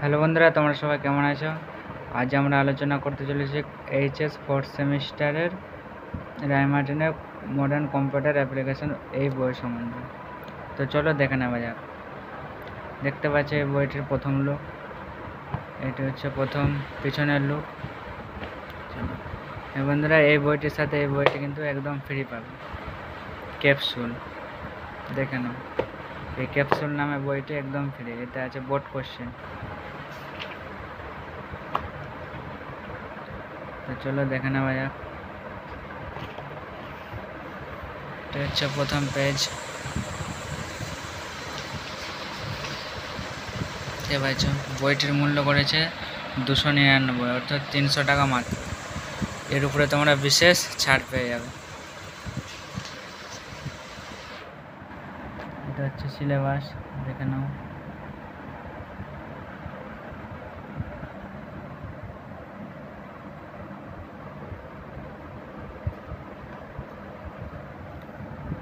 Hello বন্ধুরা, তোমরা সবাই কেমন আছো? আজ আমরা আলোচনা করতে চলেছি এইচএস ফোর্থ সেমিস্টারের রায়মার্টিনের মডার্ন কম্পিউটার অ্যাপ্লিকেশন এই বই সম্বন্ধে। তো চলো দেখে নেওয়া যাক। দেখতে পাচ্ছি এই বইটির প্রথম লুক, এটি হচ্ছে প্রথম পিছনের লুক। বন্ধুরা, এই বইটির সাথে এই বইটি কিন্তু একদম ফ্রি পাবে, ক্যাপসুল। দেখে নাও, এই ক্যাপসুল নামে বইটি একদম ফ্রি। এতে আছে বোর্ড কোশ্চেন। তো চলো দেখে নেওয়া যাক। এটা হচ্ছে প্রথম পেজ। দেখতে পাচ্ছ বইটির মূল্য করেছে 299, অর্থাৎ 300 টাকা মাত্র। এর উপরে তোমরা বিশেষ ছাড় পেয়ে যাবে। এটা হচ্ছে সিলেবাস, দেখে নাও।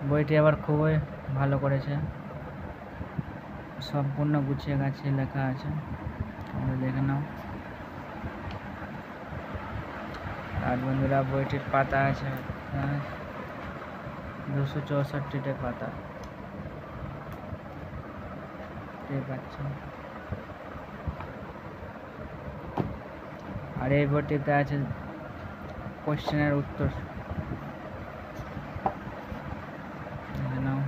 বইটি আবার খুবই ভালো করেছে, সম্পূর্ণ গুছিয়ে গাছিয়ে লেখা আছে, তোমরা দেখে নাও। আর বন্ধুরা, বইটির পাতা আছে 264টে পাতা, দেখতে পাচ্ছ। আর এই বইটিতে আছে কোশ্চেনের উত্তর, দেখে নাও।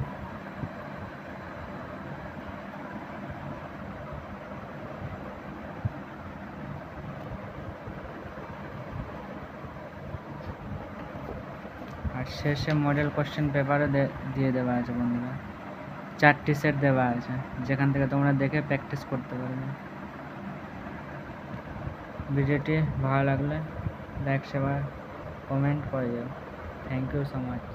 আর শেষে মডেল কোশ্চেন পেপারও দিয়ে দেওয়া আছে বন্ধুরা। 4টি সেট দেওয়া আছে, যেখান থেকে তোমরা দেখে প্র্যাকটিস করতে পারবে। ভিডিওটি ভালো লাগলে লাইক শেয়ার কমেন্ট করে যাও। Thank you so much.